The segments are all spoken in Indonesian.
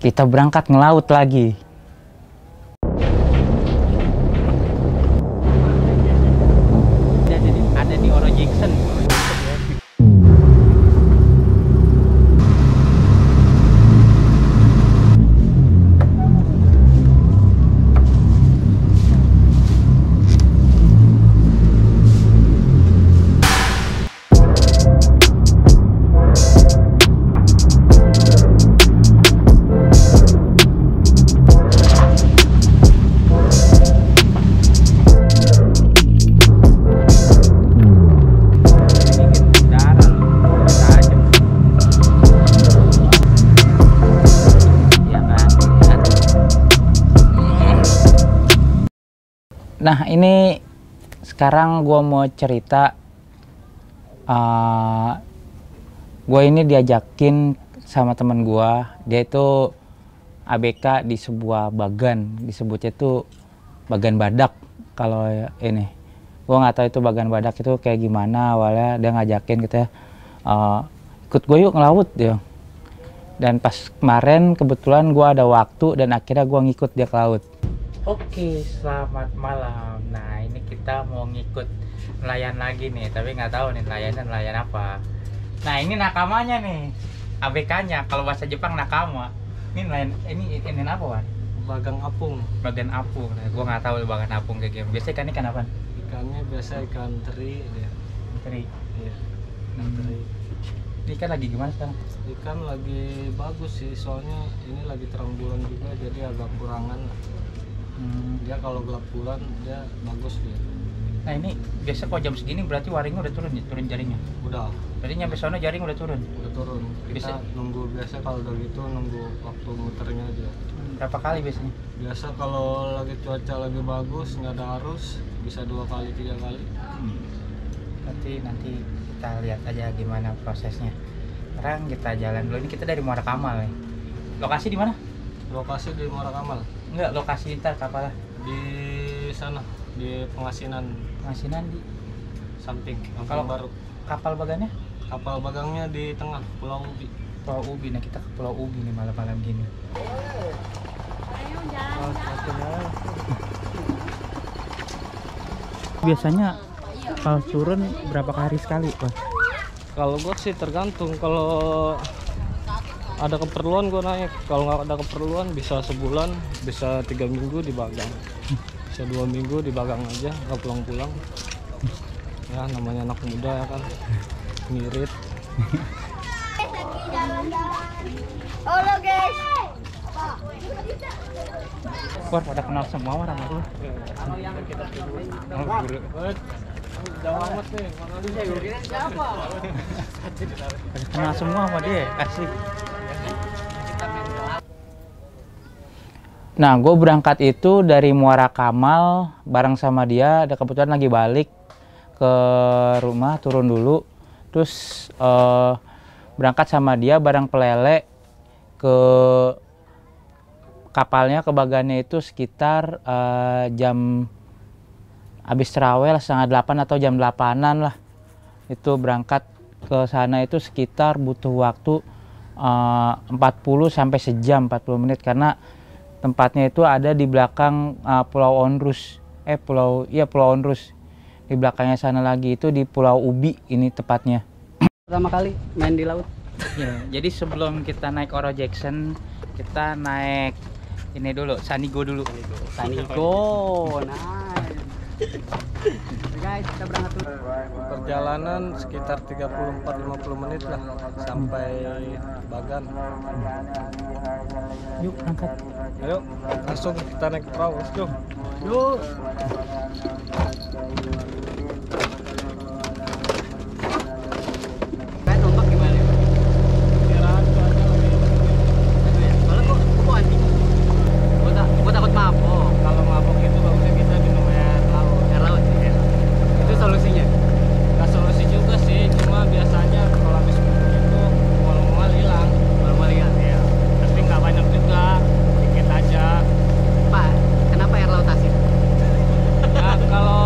Kita berangkat ngelaut lagi. Jadi ada di Oro Jackson. Nah, ini sekarang gue mau cerita. Gue ini diajakin sama temen gue. Dia itu ABK di sebuah bagan. Disebutnya itu bagan badak. Kalau ini, gue nggak tahu itu bagan badak itu kayak gimana. Awalnya dia ngajakin kita, ikut gue yuk ngelaut dia. Dan pas kemarin kebetulan gue ada waktu dan akhirnya gue ngikut dia ke laut. Oke, selamat malam. Nah, ini kita mau ngikut nelayan lagi nih, tapi nggak tahu nih nelayan apa. Nah, ini nakamanya nih, ABK-nya. Kalau bahasa Jepang nakama. Ini nelayan, ini apa, Wan? Bagang apung. Bagan apung. Nah, gua nggak tahu bagan apung kayak gimana. Biasanya ikan apa? Ikannya biasa ikan teri dia. Teri. Iya. Ikan teri. Ini ikan lagi gimana sekarang? Ikan lagi bagus sih, soalnya ini lagi terang bulan juga, jadi agak kurangan lah. Dia kalau gelap bulan dia bagus dia. Nah, ini biasa kok jam segini berarti waringnya udah turun ya, turun jaringnya? Udah. Tadi nyampe sana jaring udah turun? Udah turun. Kita nunggu biasa kalau udah gitu nunggu waktu muternya aja. Berapa kali biasanya? Biasa kalau lagi cuaca lagi bagus, nggak ada arus, bisa 2 kali 3 kali. Nanti kita lihat aja gimana prosesnya. Sekarang kita jalan dulu. Ini kita dari Muara Kamal nih. Lokasi di mana? Lokasi di Muara Kamal. Enggak, lokasi ntar kapalnya Di sana, di Pengasinan di samping. Kalau baru kapal bagannya? kapal bagangnya di tengah Pulau Ubi. Pulau Ubi. Nah, kita ke Pulau Ubi nih malam-malam gini. Biasanya kalau turun berapa hari sekali, Pak? Kalau gua sih tergantung, kalau ada keperluan gua naik, kalau nggak ada keperluan bisa sebulan, bisa 3 minggu di Bagang, bisa 2 minggu di Bagang aja, nggak pulang-pulang. Ya namanya anak muda ya kan, ngirit. Halo guys. Wah, pada kenal semua orang aku. Jauh amat nih, Pada kenal semua sama dia, asik. Nah, gue berangkat itu dari Muara Kamal bareng sama dia. Ada kebetulan lagi balik ke rumah, turun dulu. Terus berangkat sama dia bareng pelele ke kapalnya, ke bagannya itu sekitar jam habis terawih 7:30 atau jam 8-an lah. Itu berangkat ke sana itu sekitar butuh waktu 40 sampai sejam, 40 menit karena tempatnya itu ada di belakang Pulau Onrus. Pulau Onrus. Di belakangnya sana lagi itu di Pulau Ubi ini tepatnya. Pertama kali main di laut. Ya, jadi sebelum kita naik Oro Jackson, kita naik ini dulu, Sanigo dulu. Sanigo, nice. Guys, kita berangkat dulu. perjalanan sekitar 34-50 menit lah sampai Bagan. Yuk berangkat. Ayo langsung kita naik perahu, let's go. Yuk. Kan ombak gimana? Kirain cuaca lagi. Soalnya kok anjing. Gua takut mabok. Kalau mabok itu bagusnya kita minum air laut. Air laut sih. Ya. Itu solusinya. Gak solusi juga sih, cuma biasanya kalau habis minum itu mual-mual hilang. Normal ya. Iya, tapi nggak banyak juga, dikit aja. Pak, kenapa air laut asin? Ya kalau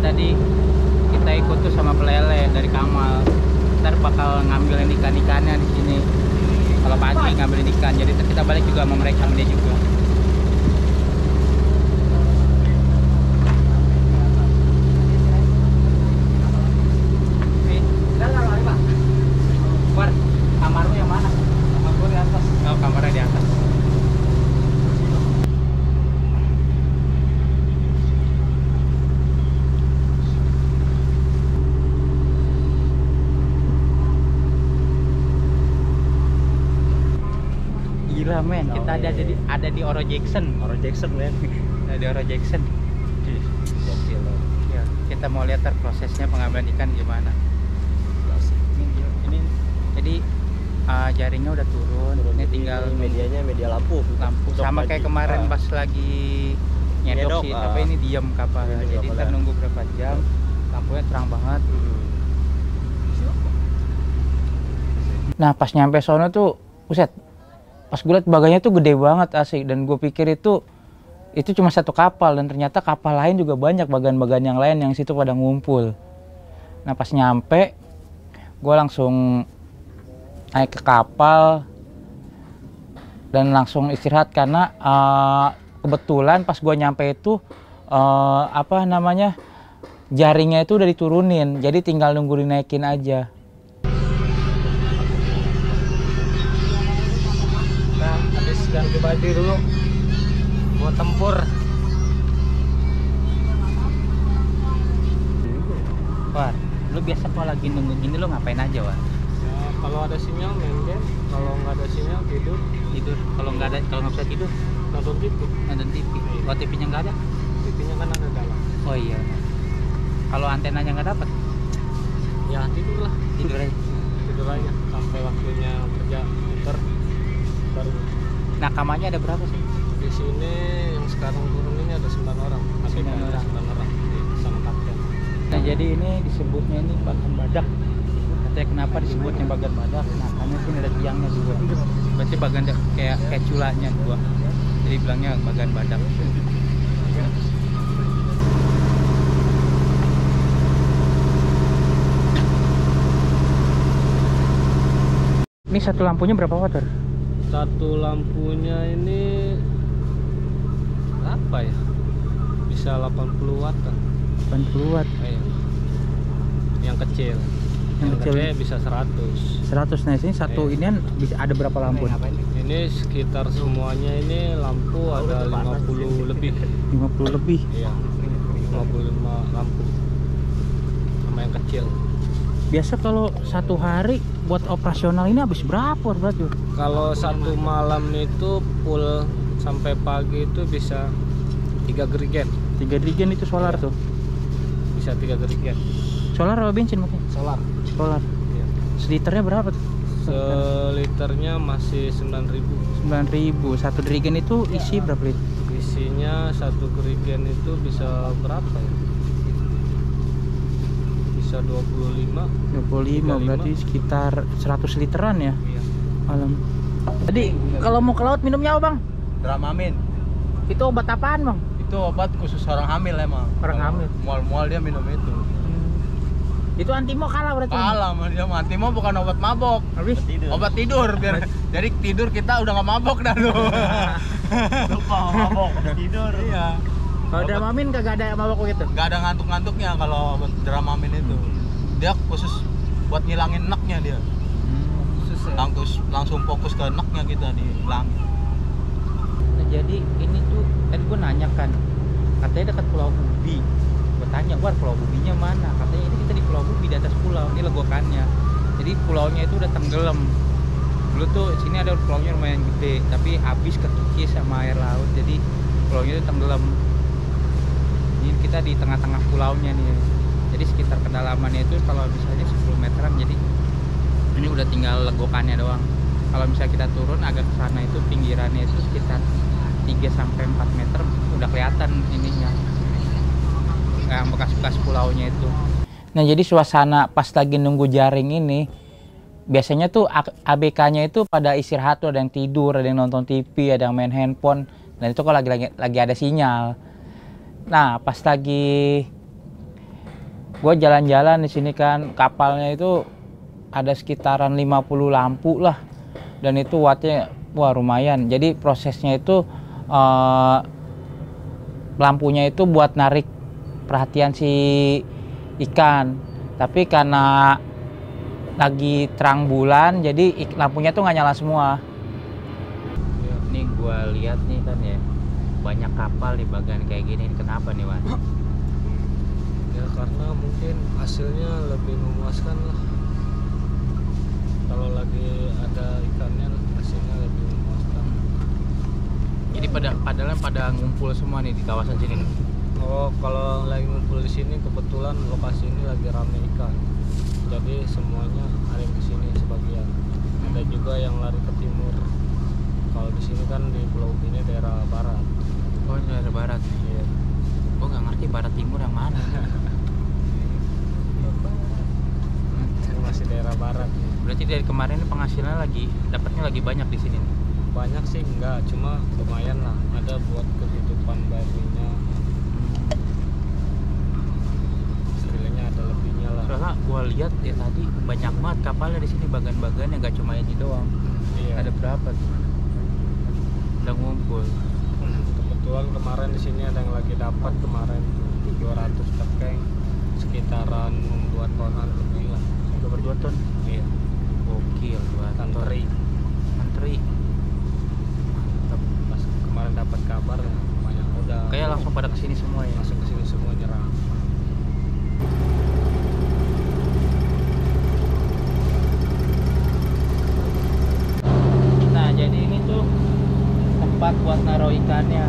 tadi kita ikut tuh sama pelele dari Kamal. Ntar bakal ngambilin ikan-ikannya di sini. Kalau pagi ngambilin ikan, jadi ntar kita balik juga sama mereka, sama dia juga. War, kamar lu yang mana? Kamar gua di atas. Oh, kamarnya di atas. Gila men, kita ada di Oro Jackson. Oro Jackson men. Ada di Oro Jackson. Gokil. Ya, kita mau lihat prosesnya pengambilan ikan gimana. Ini jadi jaringnya udah turun. Ini tinggal medianya media lampu. Sama kayak kemarin pas lagi nyedok sih, tapi ini diam kapal. Jadi kita nunggu berapa jam. Lampunya terang banget. Nah, pas nyampe sono tuh, buset. Pas gue liat baganya tuh gede banget asik, dan gue pikir itu cuma satu kapal, dan ternyata kapal lain juga banyak, bagan-bagan yang lain yang situ pada ngumpul. Nah pas nyampe gue langsung naik ke kapal dan langsung istirahat karena kebetulan pas gue nyampe itu jaringnya itu udah diturunin, jadi tinggal nunggu dinaikin aja. Ganti baju dulu buat tempur. Wah, lu biasa kalau lagi nunggu gini lu ngapain aja, Wah? Ya, kalau ada sinyal main game, kalau nggak ada sinyal tidur. Kalau nggak bisa tidur Nonton TV. nonton TV. Kalau TV-nya nggak ada? TV-nya kan ada dalam. Oh iya. Kalau antenanya nggak dapat? Ya tidur lah. Tidur aja sampai waktunya kerja muter baru. Nah, kamarnya ada berapa sih? Di sini yang sekarang turun ini ada 9 orang. Masih 9 orang. 9 orang sama kapten. Nah, jadi ini disebutnya ini bagan badak. Katanya kenapa disebutnya bagan badak? Nah, karena sini ada tiangnya dua. Berarti bagan kayak culanya dua. Jadi bilangnya bagan badak. Ini satu lampunya berapa watt? Satu lampunya ini apa ya? Bisa 80 watt kan? 80 watt. Yang kecil. Yang gede bisa 100. 100. Nah, sini satu inian bisa ada berapa lampu? Ini sekitar semuanya ini lampu ada 50 lebih. 50 lebih. Iya. 55 lampu. Sama yang kecil. Biasa kalau satu hari buat operasional ini habis berapa berarti? Kalau satu malam itu full sampai pagi itu bisa 3 gerigen. 3 gerigen itu solar tuh. Bisa 3 gerigen. Solar atau bensin mungkin? Solar. Solar. Iya. Seliternya berapa tuh? Seliternya masih 9.000. 9.000. Satu gerigen itu isi berapa liter? Isinya satu gerigen itu bisa berapa ya? Bisa 25. 25 berarti sekitar 100 literan ya. Iya. Malam. Jadi kalau mau ke laut minumnya apa, Bang? Dramamin. Itu obat apaan, Bang? Itu obat khusus orang hamil emang. Orang hamil. Mual-mual dia minum itu. Itu antimo kalah berarti. Kalah sama dia. Antimo bukan obat mabok. Habis Obat tidur biar jadi tidur kita udah nggak mabok dah lu. Lupa mabok tidur. Iya. kalau Dramamin kagak ada mabok gitu. Nggak ada ngantuk-ngantuknya kalau obat Dramamin itu. Dia khusus buat ngilangin neknya dia. Langsung fokus ke neknya kita dihilangin. Nah, jadi ini tuh tadi gue nanya kan, katanya dekat Pulau Bubi. Gue tanya, War, Pulau Bubinya mana? Katanya ini kita di Pulau Bubi, di atas pulau, ini legokannya. Jadi pulaunya itu udah tenggelam. Dulu tuh sini ada pulaunya lumayan gede, tapi habis kekikis sama air laut, jadi pulaunya itu tenggelam. Ini kita di tengah-tengah pulaunya nih. Jadi sekitar kedalamannya itu kalau misalnya 10 meteran, jadi ini udah tinggal legokannya doang. Kalau misalnya kita turun agak ke sana itu pinggirannya itu sekitar 3-4 meter udah kelihatan ininya. Yang bekas-bekas pulaunya itu. Nah, jadi suasana pas lagi nunggu jaring ini biasanya tuh ABK-nya itu pada istirahat tuh, ada yang tidur, ada yang nonton TV, ada yang main handphone, dan itu kalau lagi ada sinyal. Nah, pas lagi Gue jalan-jalan di sini kan, kapalnya itu ada sekitaran 50 lampu lah, dan itu wattnya wah lumayan. Jadi prosesnya itu lampunya itu buat narik perhatian si ikan, tapi karena lagi terang bulan jadi lampunya tuh nggak nyala semua. Ini gua lihat nih kan ya, banyak kapal di bagian kayak gini. Kenapa nih, Wan? Ya karena mungkin hasilnya lebih memuaskan lah. Kalau lagi ada ikannya hasilnya lebih memuaskan. Jadi pada ngumpul semua nih di kawasan sini. Oh, kalau lagi ngumpul di sini kebetulan lokasi ini lagi rame ikan. Jadi semuanya ada yang kesini sebagian. Ada juga yang lari ke timur. Kalau di sini kan di Pulau ini daerah barat. Oh, daerah barat. Iya. Gua nggak ngerti barat timur yang mana. Ini masih daerah barat. Berarti dari kemarin penghasilan dapatnya lagi banyak di sini nih. Banyak sih enggak, cuma lumayan lah. Ada buat kehidupan barunya. Istilahnya ada lebihnya lah. Soalnya gua lihat ya tadi banyak banget kapalnya di sini, bagan-bagannya nggak cuma ini doang. Iya. Ada berapa tuh? Udah ngumpul. Kebetulan kemarin di sini ada yang lagi dapat kemarin 200 tekeng, sekitaran 2 tonan lebih lah. 22 ton. Iya. Gokil buat Tantri. menteri. Pas kemarin dapat kabar banyak udah. Kayak langsung pada kesini semua ya. Langsung kesini semua nyerang. Nah, jadi ini tuh tempat buat naruh ikannya.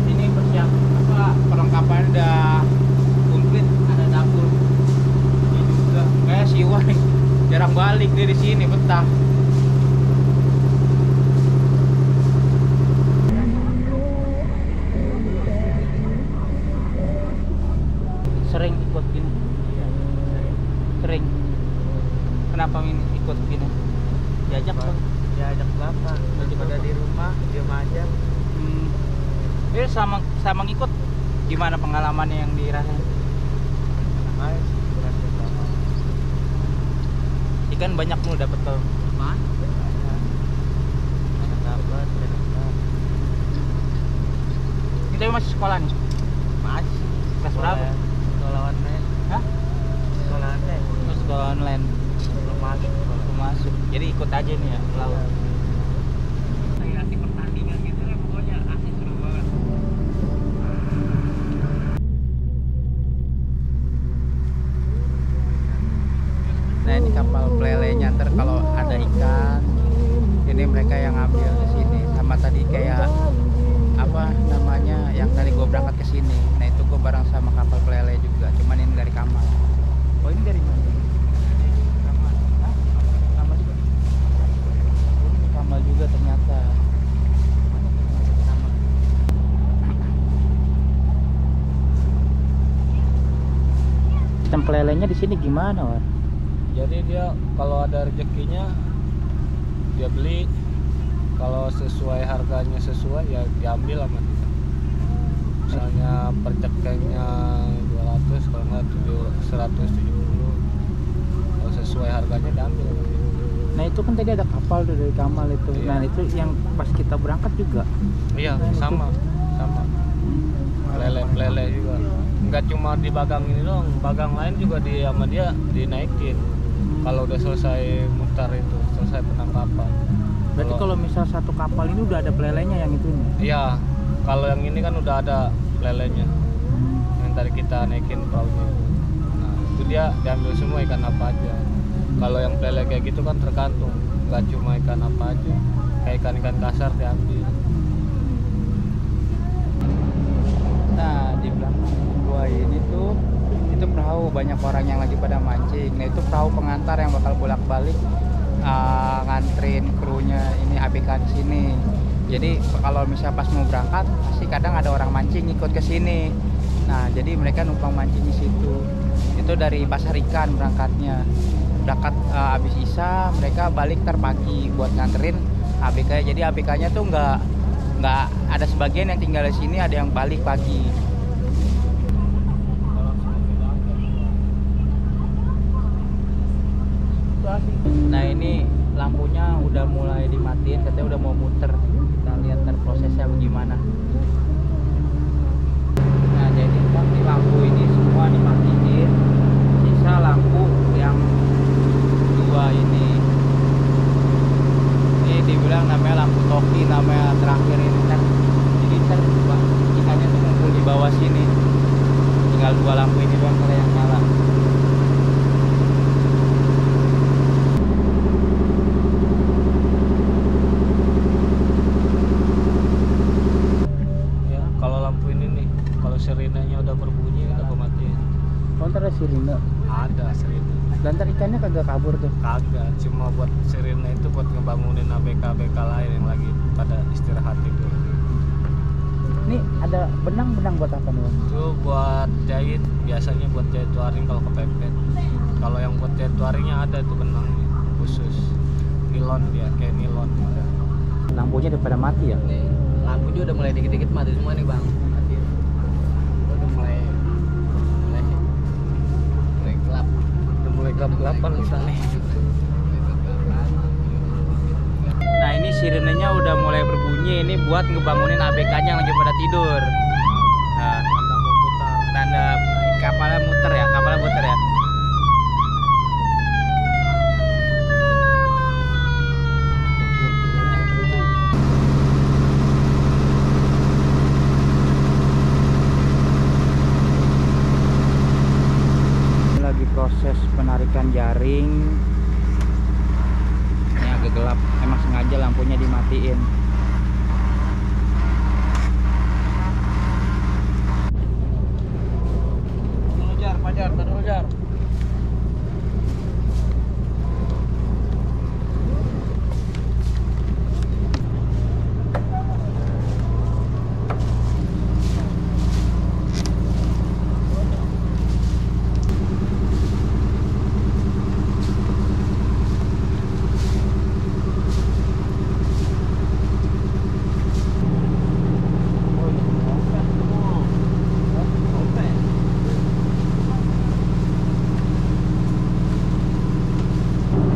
Ini perlengkapannya udah komplit, ada dapur. Ini juga kayak si Iwan jarang balik dari sini betah. Sering ikut gini. Sering. Kenapa ikut gini? Diajak bang? Diajak bapak. Daripada di rumah diam aja. Sama ngikut gimana pengalamannya yang dirasain? Ayo berarti sama. Ikan banyak lu dapet kalau Apaan? Banyak dapat, banyak dapat. ini tapi masih sekolah nih. Masih. Kelas berapa? Sekolah online. Hah? Sekolah online. Oh, sekolah online. Belum masuk. Belum masuk. Jadi ikut aja nih ya ke laut. Kayak asik pertandingan gitu ya pokoknya asik seru banget. Nah, ini kapal pelelenya, ntar kalau ada ikan ini mereka yang ngambil ke sini. Sama tadi kayak apa namanya yang tadi gue berangkat ke sini. Nah, itu gue bareng sama kapal pelele juga, cuman ini dari Kamal. Oh, ini dari mana? Kamal. Hah? Kamal juga. Oh, ini Kamal juga ternyata. Mana Kamal? Sistem pelelenya di sini gimana, War? Jadi dia kalau ada rezekinya dia beli, kalau sesuai harganya sesuai ya diambil sama dia. Misalnya per cekengnya 200, kalau nggak 170, kalau sesuai harganya diambil sama dia. Nah, itu kan tadi ada kapal tuh dari Kamal itu. Iya. Nah, itu yang pas kita berangkat juga. Iya, Nah, itu. sama lele juga. Nggak cuma di bagang ini doang, bagang lain juga sama dia dinaikin kalau udah selesai mutar itu, selesai penangkapan. Berarti kalau misal satu kapal ini udah ada pelelenya yang itu nih. Iya, kalau yang ini kan udah ada lelenya yang tadi kita naikin perahunya. Nah, itu dia diambil semua ikan apa aja. Kalau yang pelele kayak gitu kan tergantung, nggak cuma ikan apa aja, kayak ikan-ikan kasar diambil. Nah, di belakang gua ini tuh itu perahu, banyak orang yang lagi pada mancing. Nah, itu perahu pengantar yang bakal bolak-balik nganterin krunya ini ABK di sini. Jadi kalau misalnya pas mau berangkat pasti kadang ada orang mancing ikut ke sini. Nah, jadi mereka numpang mancing di situ. Itu dari pasar ikan berangkatnya. Berangkat habis Isya mereka balik pagi buat nganterin ABK. Jadi ABK-nya tuh nggak ada, sebagian yang tinggal di sini, ada yang balik pagi. Kalau Nah ini lampunya udah mulai dimatiin, katanya udah mau muter. Kita lihat ntar prosesnya bagaimana. Nah jadi kan di lampu ini semua dimatiin, sisa lampu yang dua ini dibilang namanya lampu toki, namanya terakhir ini kan. Jadi ntar ikannya tuh ngumpul di bawah sini, tinggal dua lampu ini doang kalau yang nyala. Ya kalau lampu ini nih, kalau sirenenya udah berbunyi udah gue matiin. Kontra ada sirine, Ada sirene. dan ntar ikannya kagak kabur tuh. Kagak, cuma buat sirene itu buat ngebangunin ABK lain yang lagi pada istirahat tidur. Ini ada benang-benang buat apa nih, Bang? Itu buat jahit, biasanya buat jahit waring kalau kepepet. Kalau yang buat jahit waringnya ada tuh benangnya khusus. Nilon dia, kayak nilon. Lampunya udah pada mati ya? Lampu juga udah mulai dikit-dikit mati semua nih bang. Mati. Udah mulai gelap. Udah mulai gelap-gelapan kita nih. Nah ini sirenenya udah mulai berbunyi, ini buat ngebangunin ABK-nya yang lagi pada tidur. Nah, Tanda memutar. tanda kapalnya muter ya, kapalnya muter ya. Ini lagi proses penarikan jaring. Ini agak gelap, emang sengaja lampunya dimatiin. Pajar, Pajar.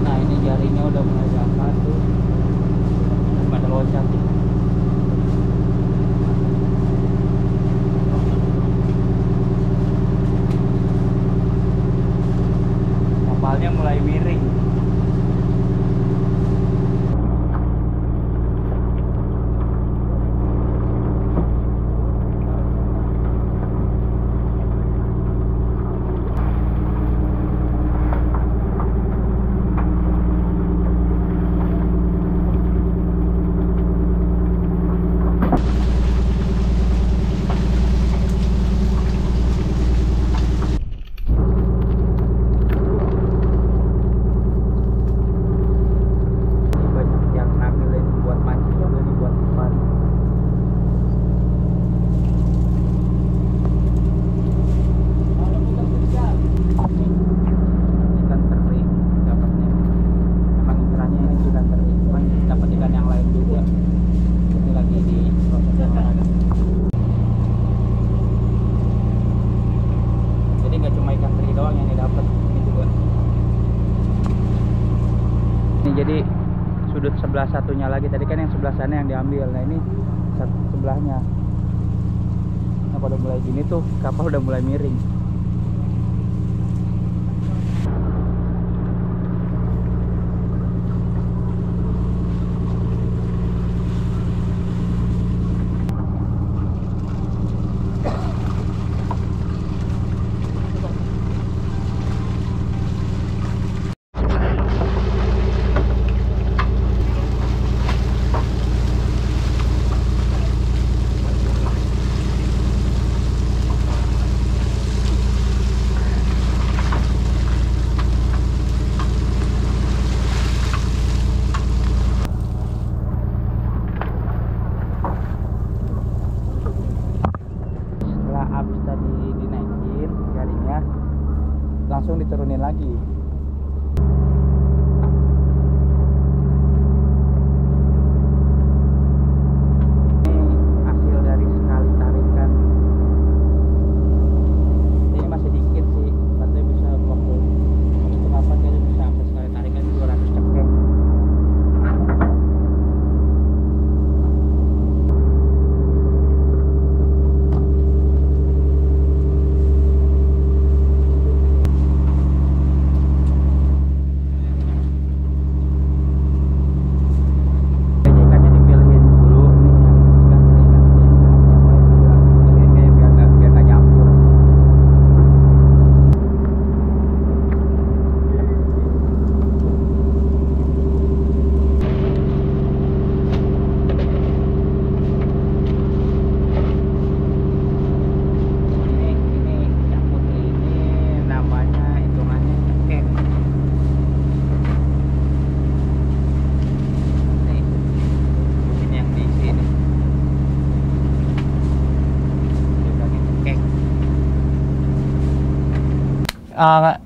Nah ini jaringnya udah mulai diangkat tuh, pada loncat. Kapalnya mulai miring. Ini banyak yang ngambilin buat mancing juga nih, buat umpan. Ikan teri dapatnya. Emang incerannya ini ikan teri, cuman dapat ikan yang lain juga. Ini lagi di proses yang lain. Jadi nggak cuma ikan teri doang yang didapat, ini juga. Ini jadi sudut sebelah satunya lagi, tadi kan yang sebelah sana yang diambil. Nah ini sebelahnya. Nah kalau udah mulai gini tuh kapal udah mulai miring. Habis tadi dinaikin jaringnya, langsung diturunin lagi. Ini hasil dari sekali tarikan. Ini masih dikit sih, katanya bisa waktu itu kapan kayaknya bisa sampai sekali tarikan 2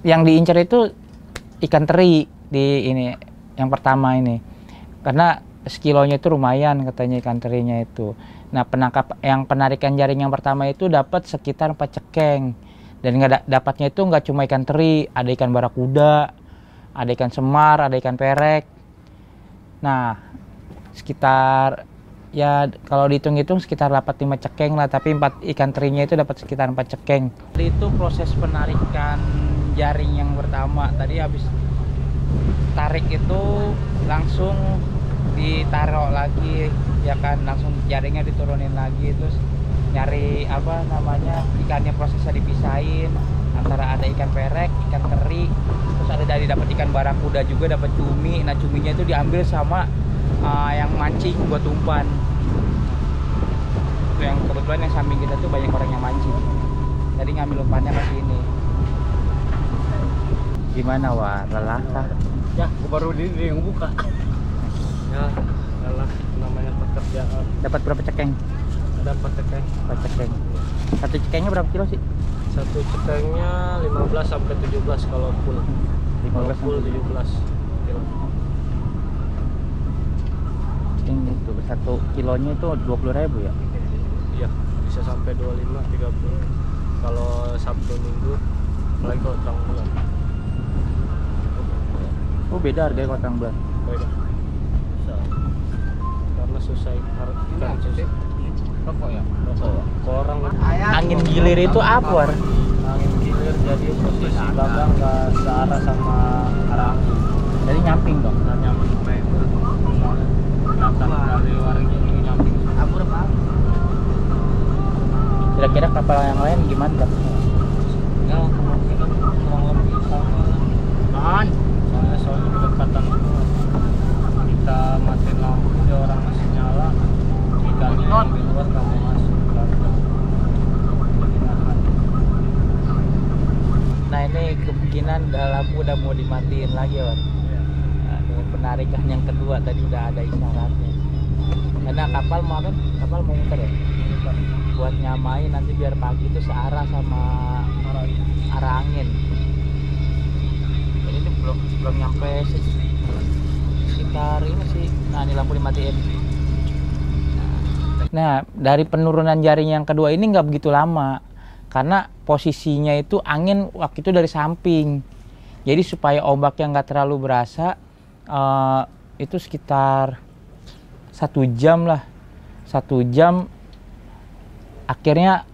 yang diincar itu ikan teri di ini yang pertama ini, karena sekilonya itu lumayan katanya ikan terinya itu. Nah, penarikan jaring yang pertama itu dapat sekitar 4 cekeng, dan dapatnya itu nggak cuma ikan teri, ada ikan barakuda, ada ikan semar, ada ikan perek. Nah, sekitar ya kalau dihitung-hitung sekitar dapat 5 cekeng lah, tapi ikan terinya itu dapat sekitar 4 cekeng. Itu proses penarikan jaring yang pertama tadi, habis tarik itu langsung ditaruh lagi ya kan, langsung jaringnya diturunin lagi, terus nyari apa namanya ikannya, prosesnya dipisahin antara ada ikan perek, ikan teri, terus ada dari dapat ikan barakuda juga, dapat cumi. Nah, cuminya itu diambil sama yang mancing buat umpan. Itu yang kebetulan yang samping kita tuh banyak orang yang mancing, jadi ngambil umpannya ke sini. Gimana, Wah? Lelah kah? Ya, baru ini yang buka. Ya, lelah namanya pekerjaan. Dapat berapa cekeng? Dapat cekeng. 4 cekeng. Satu cekengnya berapa kilo sih? Satu cekengnya 15 sampai 17 kalau full. 15 full 17 kilo. Ini itu 1 kilonya itu 20.000 ya? Iya, bisa sampai 25 30 kalau Sabtu Minggu, apalagi kalau terang bulan. Oh, beda harganya kalau terang bulan. Beda. Karena susah ikan susah. Rokok ya? Orang Angin gilir itu apa, War? angin gilir, jadi posisi bagang nggak searah sama arah angin. Jadi nyamping dong. Nggak nyamping baik. Kelihatan dari warungnya ini nyamping. Kira-kira kapal yang lain gimana, Bang? Ya, kemungkinan kurang lebih sama. Soalnya berdekatan semua. Kita matiin lampu, dia orang masih nyala. Ikannya yang di luar kamu masuk. Nah, ini kemungkinan lampu udah mau dimatiin lagi, War. Nah, dengan penarikan yang kedua tadi udah ada isyaratnya. Karena kapal mau muter ya? Buat nyamain nanti biar pagi itu searah sama arah angin. Jadi ini belum nyampe sekitar ini sih. Nah, ini lampu dimatiin. Nah, dari penurunan jaring yang kedua ini nggak begitu lama, karena posisinya itu angin waktu itu dari samping. Jadi supaya ombaknya nggak terlalu berasa, itu sekitar 1 jam lah. 1 jam akhirnya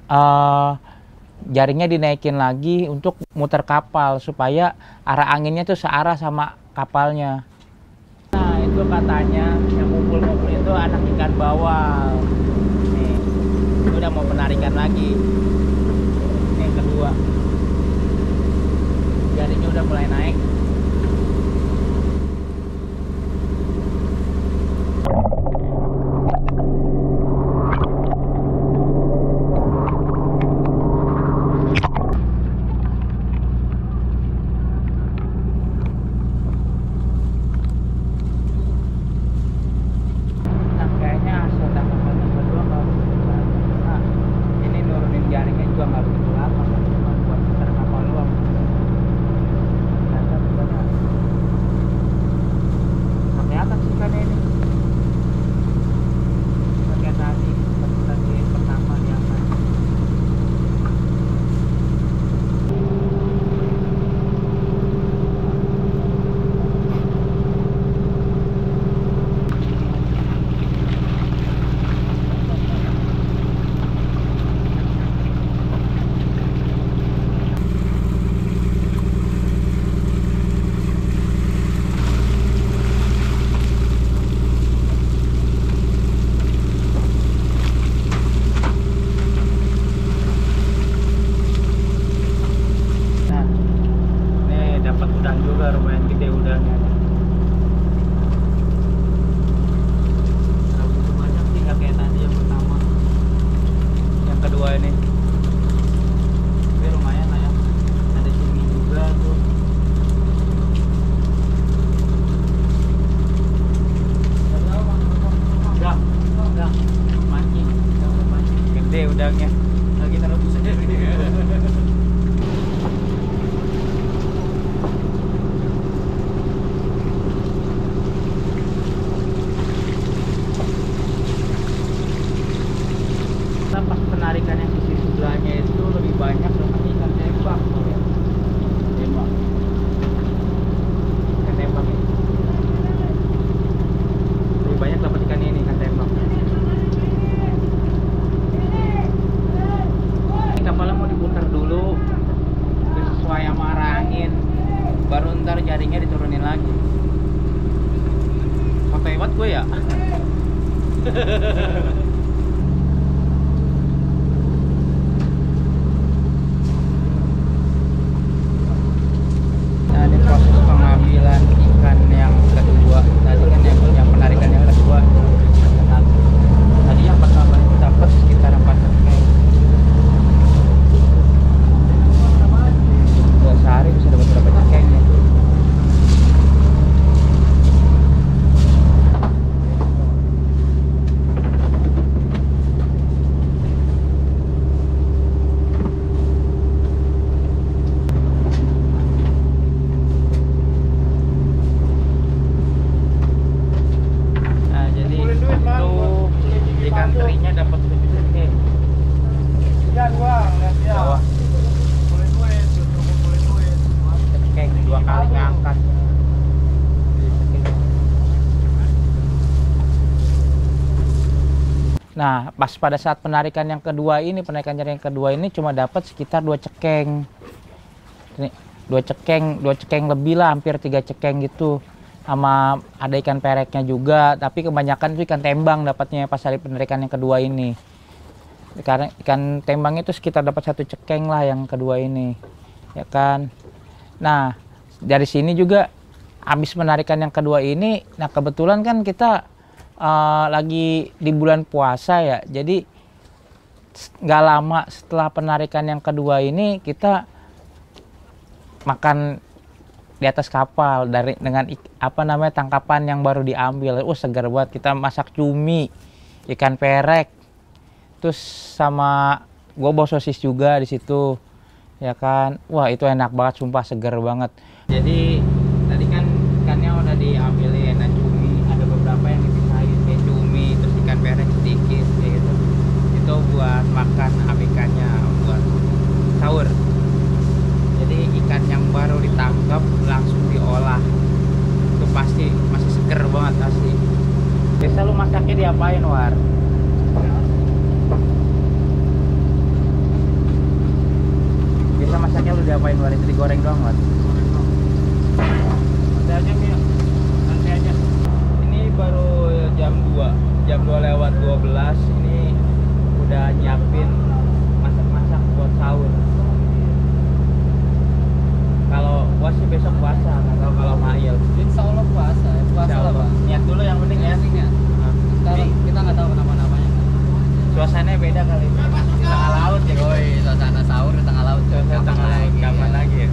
jaringnya dinaikin lagi untuk muter kapal supaya arah anginnya tuh searah sama kapalnya. Nah, itu katanya yang ngumpul-ngumpul itu anak ikan bawal. Nih, itu udah mau penarikan lagi. Ini yang kedua. Jaringnya udah mulai naik. udangnya lagi taruh saja. Kita pas penarikan yang sisi sebelahnya itu lebih banyak dapat ikan tembak tuh ya. Tembak. Ikan tembak ini. Lebih banyak dapat ikan ini, ikan tembak. Ini kapalnya mau diputar dulu sesuai sama arah angin. Baru ntar jaringnya diturunin lagi. Pakai hebat gue ya. Nah, ini proses pengambilan ikan yang kedua. Tadi kan yang penarikan yang kedua. Tadi yang pertama itu dapat sekitar 4 cekeng. Sehari bisa dapat berapa cekeng ya? Nah, jadi itu ikan terinya dapat 7 cekeng. Lihat bang, lihat ya. Bawah. Boleh duit, boleh duit. Cekeng 2 kali ngangkat. Nah, pas pada saat penarikan yang kedua ini, penarikan jaring yang kedua ini cuma dapat sekitar 2 cekeng. Ini 2 cekeng lebih lah, hampir 3 cekeng gitu. Sama ada ikan pereknya juga, tapi kebanyakan itu ikan tembang dapatnya pas hari penarikan yang kedua ini. Karena ikan tembang itu sekitar dapat 1 cekeng lah yang kedua ini. Ya kan? Nah, dari sini juga habis menarikan yang kedua ini, nah kebetulan kan kita lagi di bulan puasa ya, jadi nggak lama setelah penarikan yang kedua ini kita makan di atas kapal dengan tangkapan yang baru diambil. Segar banget, kita masak cumi, ikan perek, terus sama gue bawa sosis juga di situ, ya kan. Wah, itu enak banget, sumpah segar banget. Jadi tadi kan ikannya udah diambilin, dan cumi ada beberapa yang dipisahin, kayak cumi, terus ikan perek sedikit kayak gitu. Itu buat makan ABK-nya, buat sahur. Jadi ikan yang baru ditangkap langsung diolah, itu pasti masih seger banget asli. Biasa lu masaknya diapain, War? Biasa masaknya lu diapain, War? Itu digoreng doang, War? Nanti aja, Mia. Nanti aja. Ini baru jam 2:12. Ini udah nyiapin masak-masak buat sahur. Kalau gua sih besok puasa, nggak tahu kalau Mail. Insya Allah puasa, puasa lah Pak. Niat dulu yang penting ya. Kita nggak tahu kenapa-napanya. Suasananya beda kali. Di tengah laut ya. Woi, suasana sahur di tengah laut. Suasana tengah laut. Kapan lagi ya?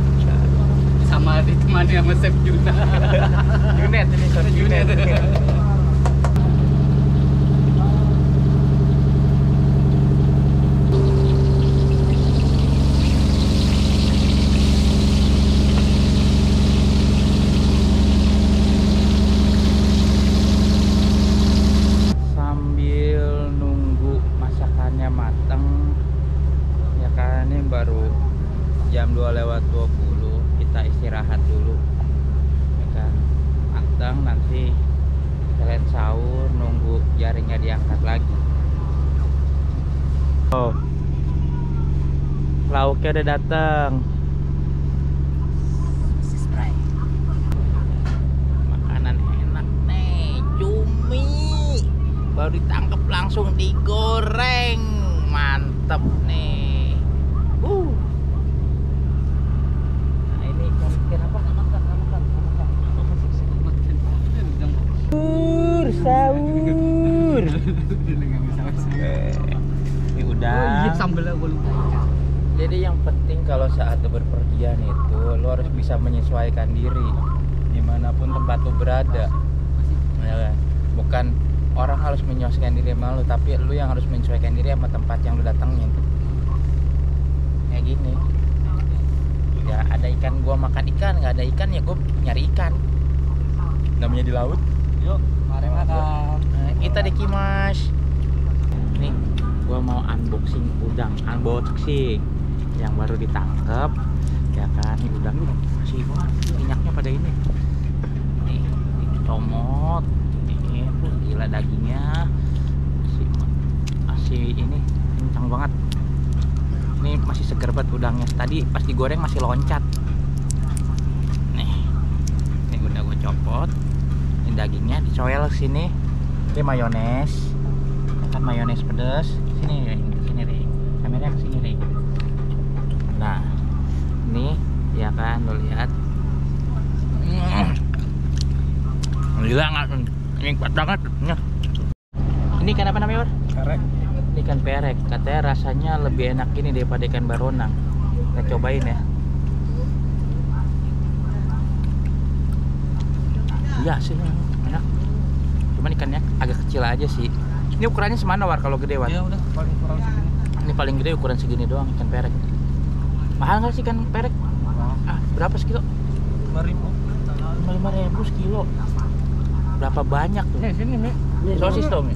Sama ditemani sama Chef Juna. Junet ini, Chef Junet. Jam 2:20 kita istirahat dulu, ya kan, matang, nanti kalian sahur, nunggu jaringnya diangkat lagi. Oh, lauknya udah datang. Makanan enak nih, cumi baru ditangkap langsung digoreng, mantep nih. Sahur. Ini udah. Sambelnya gue lupa. Jadi yang penting kalau saat berpergian itu lo harus bisa menyesuaikan diri dimanapun tempat lo berada. Ya kan? Bukan orang harus menyesuaikan diri sama lo, tapi lo yang harus menyesuaikan diri sama tempat yang lo datangin. Kayak gini. Ya ada ikan, gua makan ikan, nggak ada ikan ya gua nyari ikan. Namanya di laut. Yuk. Mari makan. Nah, kita di Kimas. Nih, gua mau ambil unboxing udang, unboxing yang baru ditangkap ya kan. Ini udang masih banget minyaknya pada ini nih, comot ini gila dagingnya masih ini kencang banget. Ini masih seger banget udangnya, tadi pas digoreng masih loncat nih. Ini udah gue copot, ini dagingnya dicoel ke sini. Ini mayones kan, mayones pedas. Sini Ring, kameranya ke sini Ring. Nah ini ya kan, lo lihat gila nggak, ini kuat banget. Ini ikan apa namanya, War? Perek. Ini ikan perek, katanya rasanya lebih enak ini daripada ikan baronang. Kita cobain ya. Iya sih enak, cuman ikannya agak kecil aja sih. Ini ukurannya semana, War, kalau gede, War? Ya udah paling kurang segini. Ini paling gede ukuran segini doang ikan perek. Mahal nggak sih ikan perek? Berapa sekilo? 5.000 sekilo. Berapa banyak tuh? Nih sini Mi. Sosis tuh Mi.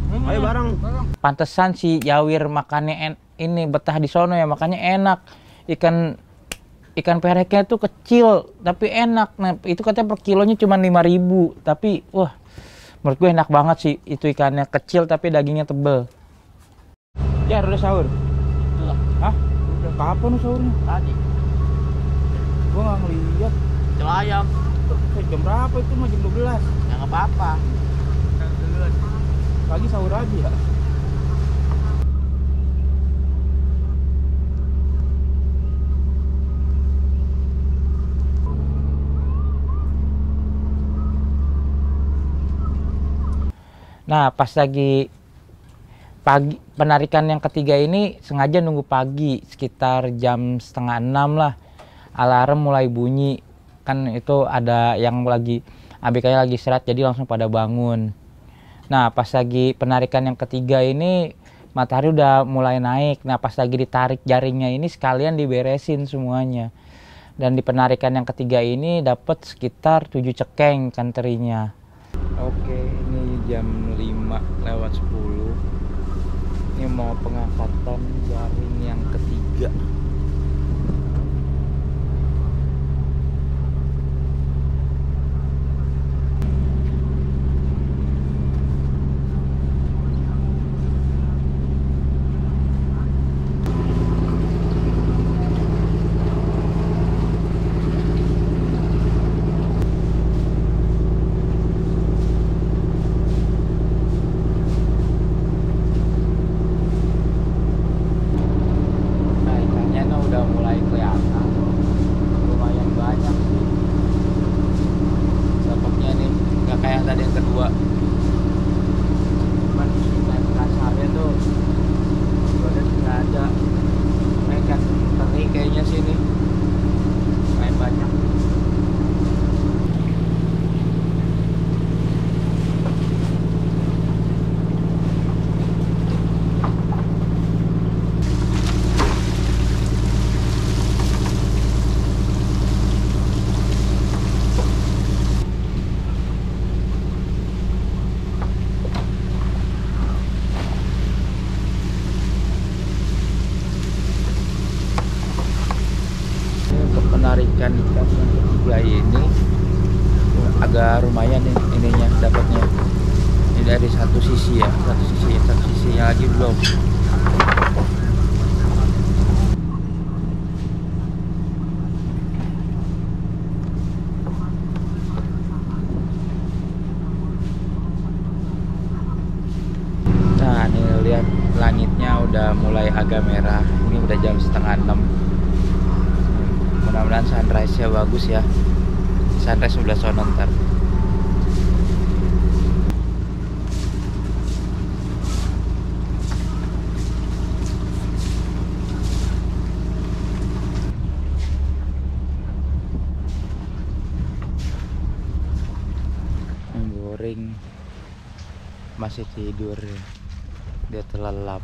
Ayo bareng. Pantesan si Yawir makannya ini betah di sono ya, makanya enak. Ikan pereknya tuh kecil tapi enak. Nah itu katanya per kilonya cuma 5.000, tapi wah menurut gue enak banget sih. Itu ikannya kecil tapi dagingnya tebel. Ya udah sahur? Hah? Udah kapan lu sahurnya? Tadi Gua nggak ngeliat. jual ayam. Jam berapa itu mah? Jam 12. Ya nggak apa-apa. Pagi sahur aja ya. Nah pas lagi pagi penarikan yang ketiga ini sengaja nunggu pagi sekitar jam 5:30 lah, alarm mulai bunyi kan. Itu ada yang lagi ABK-nya lagi istirahat jadi langsung pada bangun. Nah pas lagi penarikan yang ketiga ini matahari udah mulai naik. Nah pas lagi ditarik jaringnya ini sekalian diberesin semuanya. Dan di penarikan yang ketiga ini dapat sekitar 7 cekeng ikan terinya. Oke, ini jam 5:10. Ini mau pengangkatan jaring yang ketiga. Udah mulai kelihatan, lumayan banyak sih dapatnya nih, nggak kayak tadi yang kedua. Cuman ikan kasarnya tuh udah nggak ada. Ikan teri kayaknya sini lumayan banyak. Penarikan ikan yang ketiga ini agak lumayan nih ininya dapatnya. Ini dari satu sisi ya, satu sisinya lagi belum. Nah ini lihat langitnya udah mulai agak merah. Ini udah jam 5:30. Mudah-mudahan sunrise-nya bagus ya. Sunrise sebelah sono ntar. Boring, masih tidur dia, terlelap.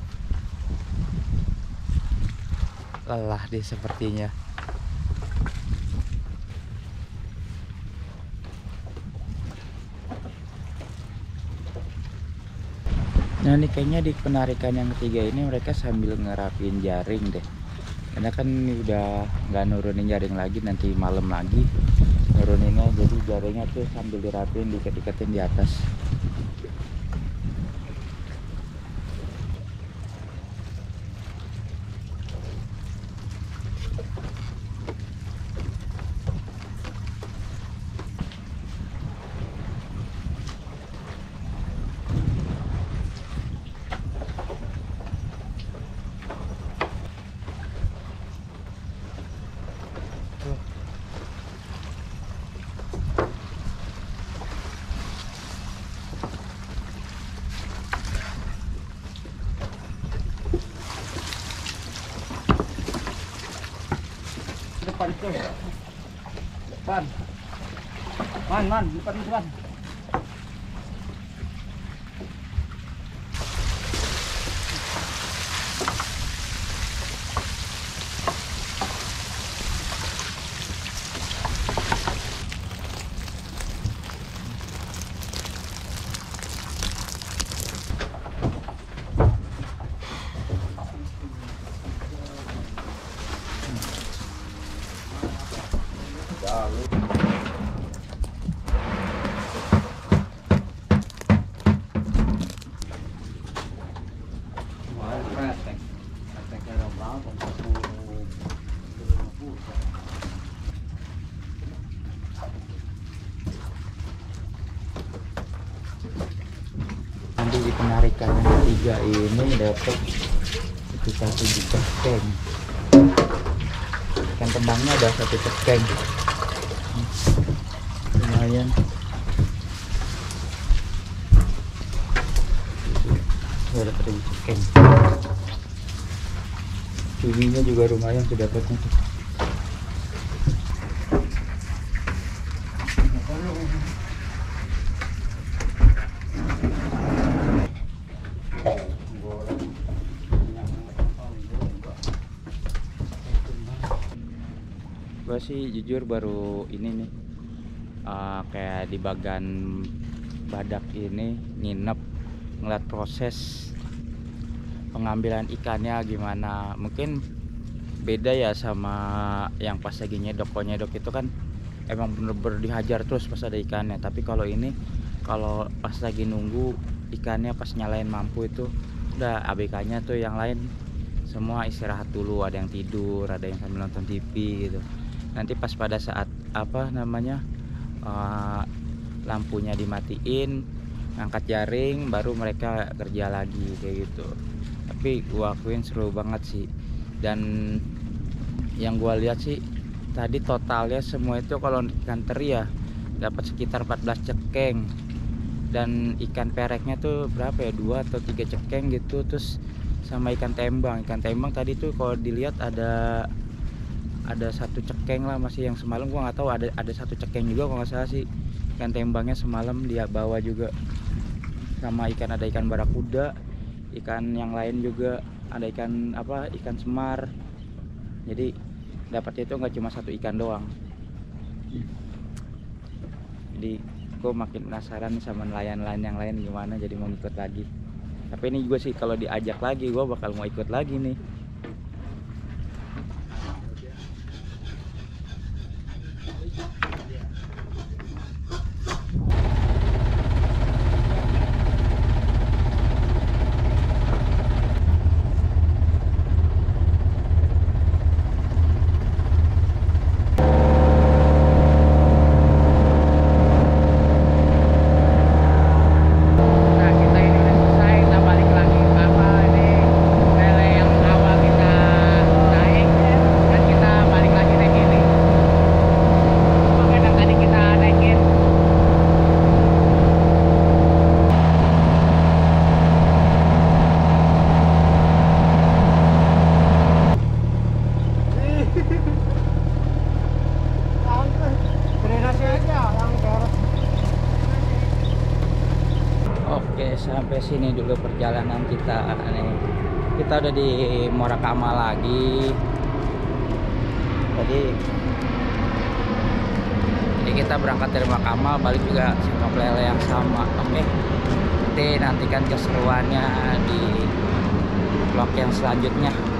Lelah dia sepertinya. Nah ini kayaknya di penarikan yang ketiga ini mereka sambil ngerapin jaring deh. Karena kan ini udah nggak nurunin jaring lagi, nanti malam lagi nuruninnya, jadi jaringnya tuh sambil dirapin, diikat-ikatin di atas. Depan itu. Ban. Man, depan itu, Ban. Nanti di penarikan yang ketiga ini dapat sekitar 7 cekeng. Ikan tembangnya ada 1 cekeng. Lumayan. Ada 7 cekeng. Cuminya juga lumayan sudah dapatnya tuh. Gue sih jujur baru ini nih kayak di bagan badak ini nginep ngeliat proses pengambilan ikannya gimana. Mungkin beda ya sama yang pas lagi nyedok itu kan emang bener-bener dihajar terus pas ada ikannya. Tapi kalau ini, kalau pas lagi nunggu ikannya pas nyalain lampu itu udah ABK-nya tuh yang lain semua istirahat dulu, ada yang tidur, ada yang sambil nonton TV gitu. Nanti pas pada saat lampunya dimatiin, ngangkat jaring, baru mereka kerja lagi kayak gitu. Tapi gua akuin seru banget sih. Dan yang gua lihat sih tadi totalnya semua itu kalau ikan teri ya dapat sekitar 14 cekeng. Dan ikan pereknya tuh berapa ya, 2 atau 3 cekeng gitu. Terus sama ikan tembang tadi tuh kalau dilihat ada 1 cekeng lah, masih yang semalam gua nggak tahu, ada 1 cekeng juga kalau nggak salah sih ikan tembangnya semalam dia bawa juga. Sama ada ikan barakuda, ikan yang lain juga ada ikan ikan semar. Jadi dapatnya itu nggak cuma 1 ikan doang. Jadi gue makin penasaran sama nelayan-nelayan yang lain gimana, jadi mau ikut lagi. Tapi ini gue sih kalau diajak lagi gue bakal mau ikut lagi nih. Oke, sampai sini dulu perjalanan kita nih. Kita udah di Morakama lagi. Jadi kita berangkat dari Morakama, balik juga sama pelele yang sama. Oke. nantikan keseruannya di vlog yang selanjutnya.